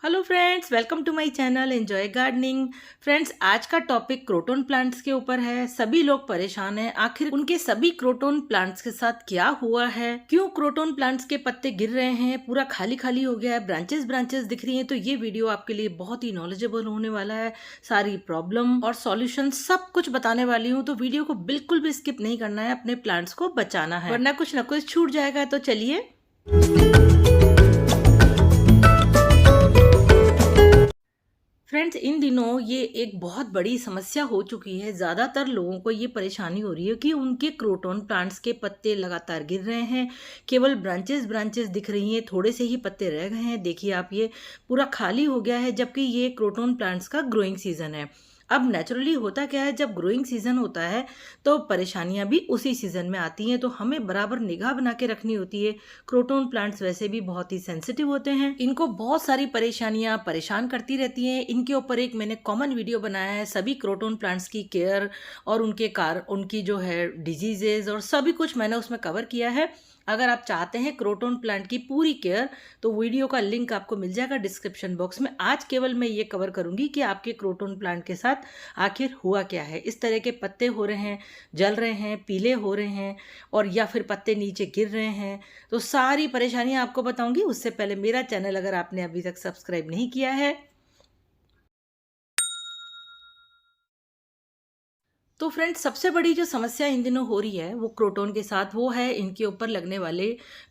Hello friends, welcome to my channel enjoy gardening. Friends, आज का topic croton plants के ऊपर है। सभी लोग परेशान हैं, आखिर उनके सभी क्रोटन प्लांट्स के साथ क्या हुआ है, क्यों क्रोटन प्लांट्स के पत्ते गिर रहे हैं, पूरा खाली खाली हो गया है, ब्रांचेस ब्रांचेस दिख रही हैं। तो ये वीडियो आपके लिए बहुत ही नॉलेजेबल होने वाला है। सारी प्रॉब्लम और सॉल्यूशन सब कुछ बताने वाली हूँ, तो वीडियो को बिल्कुल भी स्किप नहीं करना है, अपने प्लांट्स को बचाना है, वरना कुछ ना कुछ छूट जाएगा। तो चलिए। फ्रेंड्स, इन दिनों ये एक बहुत बड़ी समस्या हो चुकी है। ज़्यादातर लोगों को ये परेशानी हो रही है कि उनके क्रोटन प्लांट्स के पत्ते लगातार गिर रहे हैं। केवल ब्रांचेस ब्रांचेस दिख रही हैं, थोड़े से ही पत्ते रह गए हैं। देखिए आप, ये पूरा खाली हो गया है, जबकि ये क्रोटन प्लांट्स का ग्रोइंग सीजन है। अब नेचुरली होता क्या है, जब ग्रोइंग सीजन होता है तो परेशानियां भी उसी सीजन में आती हैं, तो हमें बराबर निगाह बना के रखनी होती है। क्रोटन प्लांट्स वैसे भी बहुत ही सेंसिटिव होते हैं, इनको बहुत सारी परेशानियां परेशान करती रहती हैं। इनके ऊपर एक मैंने कॉमन वीडियो बनाया है, सभी क्रोटन प्लांट्स की केयर और उनकी जो है डिजीजेज और सभी कुछ मैंने उसमें कवर किया है। अगर आप चाहते हैं क्रोटन प्लांट की पूरी केयर, तो वीडियो का लिंक आपको मिल जाएगा डिस्क्रिप्शन बॉक्स में। आज केवल मैं ये कवर करूंगी कि आपके क्रोटन प्लांट के साथ आखिर हुआ क्या है। इस तरह के पत्ते हो रहे हैं, जल रहे हैं, पीले हो रहे हैं, और या फिर पत्ते नीचे गिर रहे हैं, तो सारी परेशानियां आपको बताऊंगी। उससे पहले मेरा चैनल अगर आपने अभी तक सब्सक्राइब नहीं किया है तो फ्रेंड्स, सबसे बड़ी जो समस्या इन दिनों हो रही है वो क्रोटन के साथ, वो है इनके ऊपर लगने वाले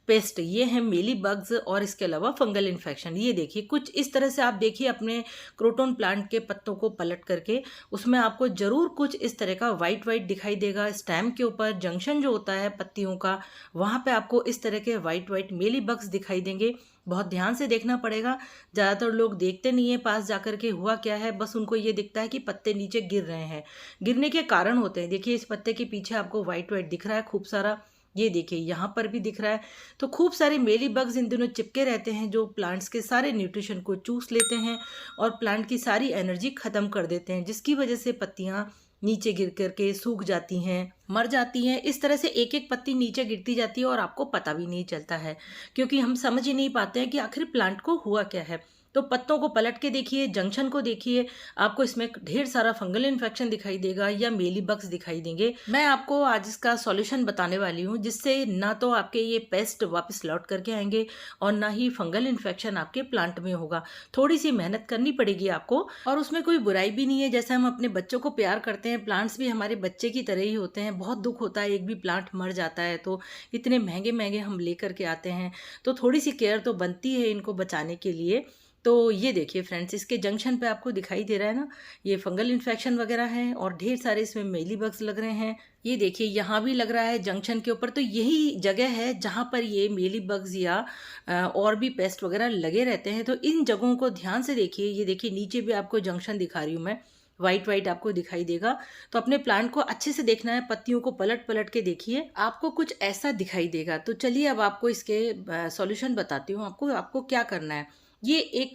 पेस्ट। ये हैं मेली बग्स और इसके अलावा फंगल इन्फेक्शन। ये देखिए, कुछ इस तरह से आप देखिए अपने क्रोटन प्लांट के पत्तों को पलट करके, उसमें आपको जरूर कुछ इस तरह का वाइट वाइट दिखाई देगा। स्टेम के ऊपर जंक्शन जो होता है पत्तियों का, वहां पे आपको इस तरह के वाइट वाइट मेली बग्स दिखाई देंगे। बहुत ध्यान से देखना पड़ेगा। ज़्यादातर लोग देखते नहीं है पास जाकर के हुआ क्या है, बस उनको ये दिखता है कि पत्ते नीचे गिर रहे हैं। गिरने के कारण होते हैं, देखिए इस पत्ते के पीछे आपको वाइट वाइट दिख रहा है खूब सारा, ये देखिए यहाँ पर भी दिख रहा है। तो खूब सारे मेली बग्स इन दिनों चिपके रहते हैं, जो प्लांट्स के सारे न्यूट्रिशन को चूस लेते हैं और प्लांट की सारी एनर्जी खत्म कर देते हैं, जिसकी वजह से पत्तियां नीचे गिर करके सूख जाती हैं, मर जाती हैं। इस तरह से एक एक पत्ती नीचे गिरती जाती है और आपको पता भी नहीं चलता है, क्योंकि हम समझ ही नहीं पाते हैं कि आखिर प्लांट को हुआ क्या है। तो पत्तों को पलट के देखिए, जंक्शन को देखिए, आपको इसमें ढेर सारा फंगल इन्फेक्शन दिखाई देगा या मेली बग्स दिखाई देंगे। मैं आपको आज इसका सॉल्यूशन बताने वाली हूँ, जिससे ना तो आपके ये पेस्ट वापस लौट करके आएंगे और ना ही फंगल इन्फेक्शन आपके प्लांट में होगा। थोड़ी सी मेहनत करनी पड़ेगी आपको, और उसमें कोई बुराई भी नहीं है। जैसे हम अपने बच्चों को प्यार करते हैं, प्लांट्स भी हमारे बच्चे की तरह ही होते हैं। बहुत दुख होता है एक भी प्लांट मर जाता है, तो इतने महंगे महंगे हम लेकर के आते हैं, तो थोड़ी सी केयर तो बनती है इनको बचाने के लिए। तो ये देखिए फ्रेंड्स, इसके जंक्शन पे आपको दिखाई दे रहा है ना, ये फंगल इन्फेक्शन वगैरह है और ढेर सारे इसमें मेली बग्स लग रहे हैं। ये देखिए यहाँ भी लग रहा है जंक्शन के ऊपर। तो यही जगह है जहाँ पर ये मेली बग्स या और भी पेस्ट वगैरह लगे रहते हैं। तो इन जगहों को ध्यान से देखिए। ये देखिए नीचे भी आपको जंक्शन दिखा रही हूँ मैं, वाइट वाइट आपको दिखाई देगा। तो अपने प्लांट को अच्छे से देखना है, पत्तियों को पलट पलट के देखिए, आपको कुछ ऐसा दिखाई देगा। तो चलिए अब आपको इसके सॉल्यूशन बताती हूँ। आपको क्या करना है। ये एक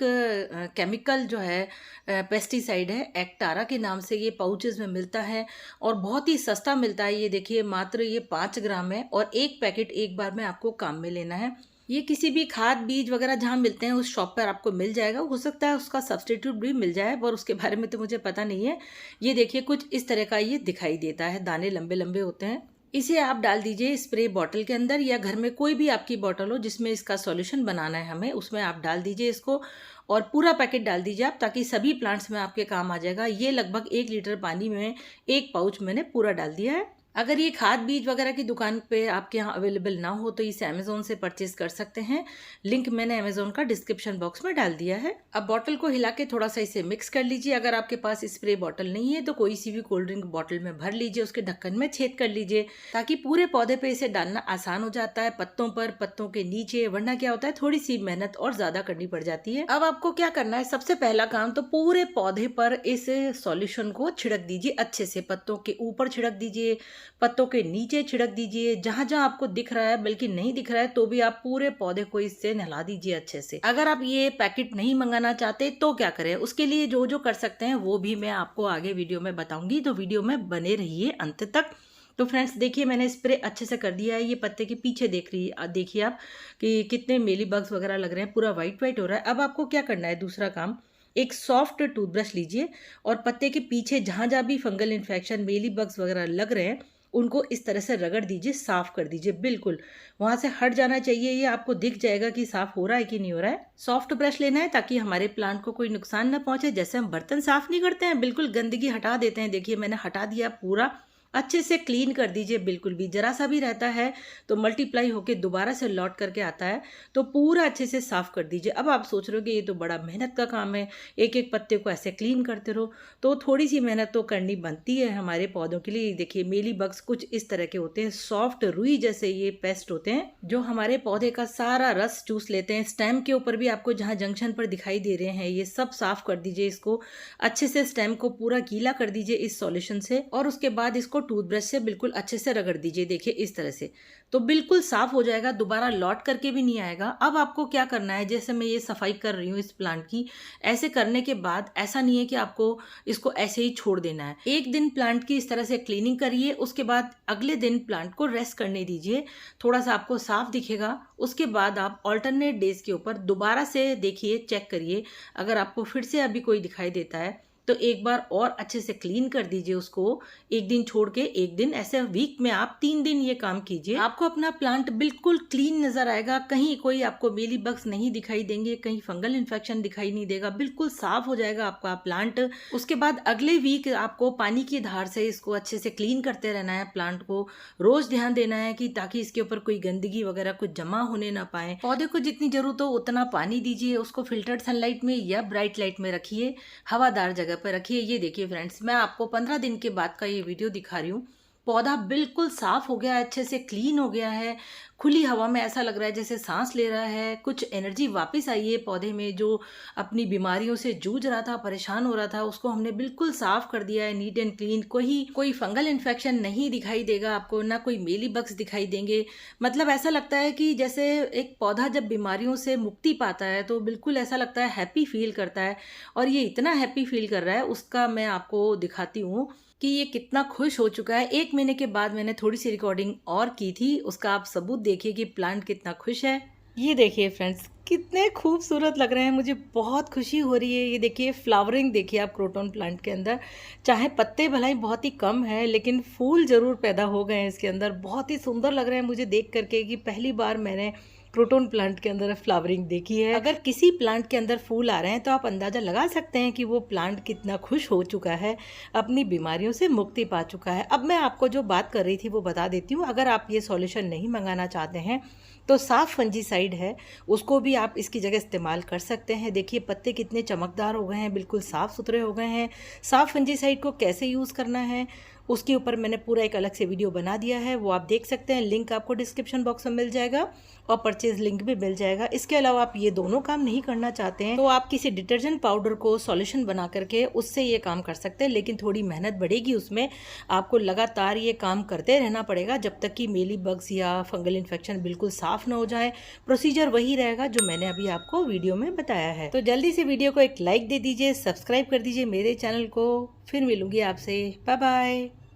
केमिकल जो है, पेस्टिसाइड है, एक्टारा के नाम से ये पाउचेस में मिलता है और बहुत ही सस्ता मिलता है। ये देखिए मात्र ये 5 ग्राम है और एक पैकेट एक बार में आपको काम में लेना है। ये किसी भी खाद बीज वगैरह जहाँ मिलते हैं उस शॉप पर आपको मिल जाएगा। हो सकता है उसका सब्स्टिट्यूट भी मिल जाए, पर उसके बारे में तो मुझे पता नहीं है। ये देखिए कुछ इस तरह का ये दिखाई देता है, दाने लंबे लंबे होते हैं। इसे आप डाल दीजिए स्प्रे बॉटल के अंदर, या घर में कोई भी आपकी बॉटल हो जिसमें इसका सॉल्यूशन बनाना है हमें, उसमें आप डाल दीजिए इसको और पूरा पैकेट डाल दीजिए आप, ताकि सभी प्लांट्स में आपके काम आ जाएगा। ये लगभग 1 लीटर पानी में एक पाउच मैंने पूरा डाल दिया है। अगर ये खाद बीज वगैरह की दुकान पे आपके यहाँ अवेलेबल ना हो तो इसे अमेजोन से परचेज कर सकते हैं। लिंक मैंने अमेजोन का डिस्क्रिप्शन बॉक्स में डाल दिया है। अब बॉटल को हिला के थोड़ा सा इसे मिक्स कर लीजिए। अगर आपके पास स्प्रे बॉटल नहीं है तो कोई सी भी कोल्ड ड्रिंक बॉटल में भर लीजिए, उसके ढक्कन में छेद कर लीजिए, ताकि पूरे पौधे पे इसे डालना आसान हो जाता है, पत्तों पर, पत्तों के नीचे। वरना क्या होता है, थोड़ी सी मेहनत और ज्यादा करनी पड़ जाती है। अब आपको क्या करना है, सबसे पहला काम तो पूरे पौधे पर इस सॉल्यूशन को छिड़क दीजिए अच्छे से। पत्तों के ऊपर छिड़क दीजिए, पत्तों के नीचे छिड़क दीजिए, जहां जहां आपको दिख रहा है। बल्कि नहीं दिख रहा है तो भी आप पूरे पौधे को इससे नहला दीजिए अच्छे से। अगर आप ये पैकेट नहीं मंगाना चाहते तो क्या करें, उसके लिए जो जो कर सकते हैं वो भी मैं आपको आगे वीडियो में बताऊंगी, तो वीडियो में बने रहिए अंत तक। तो फ्रेंड्स देखिए मैंने स्प्रे अच्छे से कर दिया है। ये पत्ते के पीछे देखिए आप कि कितने मेली बग्स वगैरह लग रहे हैं, पूरा वाइट वाइट हो रहा है। अब आपको क्या करना है, दूसरा काम, एक सॉफ्ट टूथब्रश लीजिए और पत्ते के पीछे जहाँ जहाँ भी फंगल इन्फेक्शन, मेली बग्स वगैरह लग रहे हैं उनको इस तरह से रगड़ दीजिए, साफ कर दीजिए, बिल्कुल वहाँ से हट जाना चाहिए। ये आपको दिख जाएगा कि साफ हो रहा है कि नहीं हो रहा है। सॉफ्ट ब्रश लेना है ताकि हमारे प्लांट को कोई नुकसान ना पहुंचे। जैसे हम बर्तन साफ नहीं करते हैं, बिल्कुल गंदगी हटा देते हैं, देखिए मैंने हटा दिया, पूरा अच्छे से क्लीन कर दीजिए। बिल्कुल भी जरा सा भी रहता है तो मल्टीप्लाई होके दोबारा से लौट करके आता है, तो पूरा अच्छे से साफ कर दीजिए। अब आप सोच रहे हो कि ये तो बड़ा मेहनत का काम है, एक एक पत्ते को ऐसे क्लीन करते रहो, तो थोड़ी सी मेहनत तो करनी बनती है हमारे पौधों के लिए। देखिए मेली बग्स कुछ इस तरह के होते हैं, सॉफ्ट रुई जैसे ये पेस्ट होते हैं जो हमारे पौधे का सारा रस चूस लेते हैं। स्टेम के ऊपर भी आपको जहाँ जंक्शन पर दिखाई दे रहे हैं, ये सब साफ कर दीजिए। इसको अच्छे से स्टेम को पूरा गीला कर दीजिए इस सॉल्यूशन से, और उसके बाद इसको टूथब्रश से बिल्कुल अच्छे से रगड़ दीजिए। देखिए इस तरह से तो बिल्कुल साफ हो जाएगा, दोबारा लौट करके भी नहीं आएगा। अब आपको क्या करना है, जैसे मैं ये सफाई कर रही हूँ इस प्लांट की, ऐसे करने के बाद ऐसा नहीं है कि आपको इसको ऐसे ही छोड़ देना है। एक दिन प्लांट की इस तरह से क्लीनिंग करिए, उसके बाद अगले दिन प्लांट को रेस्ट करने दीजिए, थोड़ा सा आपको साफ दिखेगा। उसके बाद आप ऑल्टरनेट डेज के ऊपर दोबारा से देखिए, चेक करिए, अगर आपको फिर से अभी कोई दिखाई देता है तो एक बार और अच्छे से क्लीन कर दीजिए उसको, एक दिन छोड़ के एक दिन, ऐसे वीक में आप 3 दिन ये काम कीजिए। आपको अपना प्लांट बिल्कुल क्लीन नजर आएगा, कहीं कोई आपको मेली बग्स नहीं दिखाई देंगे, कहीं फंगल इन्फेक्शन दिखाई नहीं देगा, बिल्कुल साफ हो जाएगा आपका प्लांट। उसके बाद अगले वीक आपको पानी की धार से इसको अच्छे से क्लीन करते रहना है। प्लांट को रोज ध्यान देना है कि ताकि इसके ऊपर कोई गंदगी वगैरह कुछ जमा होने ना पाए। पौधे को जितनी जरूरत हो उतना पानी दीजिए, उसको फिल्टर्ड सनलाइट में या ब्राइट लाइट में रखिए, हवादार जगह पर रखिए। ये देखिए फ्रेंड्स, मैं आपको 15 दिन के बाद का ये वीडियो दिखा रही हूँ। पौधा बिल्कुल साफ हो गया है, अच्छे से क्लीन हो गया है, खुली हवा में ऐसा लग रहा है जैसे सांस ले रहा है। कुछ एनर्जी वापस आई है पौधे में, जो अपनी बीमारियों से जूझ रहा था, परेशान हो रहा था, उसको हमने बिल्कुल साफ कर दिया है, नीट एंड क्लीन। कोई फंगल इन्फेक्शन नहीं दिखाई देगा आपको, ना कोई मेली बग्स दिखाई देंगे। मतलब ऐसा लगता है कि जैसे एक पौधा जब बीमारियों से मुक्ति पाता है तो बिल्कुल ऐसा लगता है, हैप्पी फील करता है। और ये इतना हैप्पी फील कर रहा है, उसका मैं आपको दिखाती हूँ कि ये कितना खुश हो चुका है। 1 महीने के बाद मैंने थोड़ी सी रिकॉर्डिंग और की थी, उसका आप सबूत देखिए कि प्लांट कितना खुश है। ये देखिए फ्रेंड्स, कितने खूबसूरत लग रहे हैं, मुझे बहुत खुशी हो रही है। ये देखिए फ्लावरिंग देखिए आप क्रोटन प्लांट के अंदर, चाहे पत्ते भलाई बहुत ही कम है लेकिन फूल जरूर पैदा हो गए हैं इसके अंदर। बहुत ही सुंदर लग रहे हैं मुझे देख करके कि पहली बार मैंने क्रोटन प्लांट के अंदर फ्लावरिंग देखी है। अगर किसी प्लांट के अंदर फूल आ रहे हैं तो आप अंदाजा लगा सकते हैं कि वो प्लांट कितना खुश हो चुका है, अपनी बीमारियों से मुक्ति पा चुका है। अब मैं आपको जो बात कर रही थी वो बता देती हूँ। अगर आप ये सॉल्यूशन नहीं मंगाना चाहते हैं तो साफ फंजीसाइड है, उसको भी आप इसकी जगह इस्तेमाल कर सकते हैं। देखिए पत्ते कितने चमकदार हो गए हैं, बिल्कुल साफ सुथरे हो गए हैं। साफ फंजीसाइड को कैसे यूज़ करना है उसके ऊपर मैंने पूरा एक अलग से वीडियो बना दिया है, वो आप देख सकते हैं। लिंक आपको डिस्क्रिप्शन बॉक्स में मिल जाएगा और परचेज लिंक भी मिल जाएगा। इसके अलावा आप ये दोनों काम नहीं करना चाहते हैं तो आप किसी डिटर्जेंट पाउडर को सॉल्यूशन बना करके उससे ये काम कर सकते हैं, लेकिन थोड़ी मेहनत बढ़ेगी उसमें। आपको लगातार ये काम करते रहना पड़ेगा जब तक कि मेली बग्स या फंगल इन्फेक्शन बिल्कुल साफ ना हो जाए। प्रोसीजर वही रहेगा जो मैंने अभी आपको वीडियो में बताया है। तो जल्दी से वीडियो को एक लाइक दे दीजिए, सब्सक्राइब कर दीजिए मेरे चैनल को। फिर मिलूंगी आपसे, बाय बाय।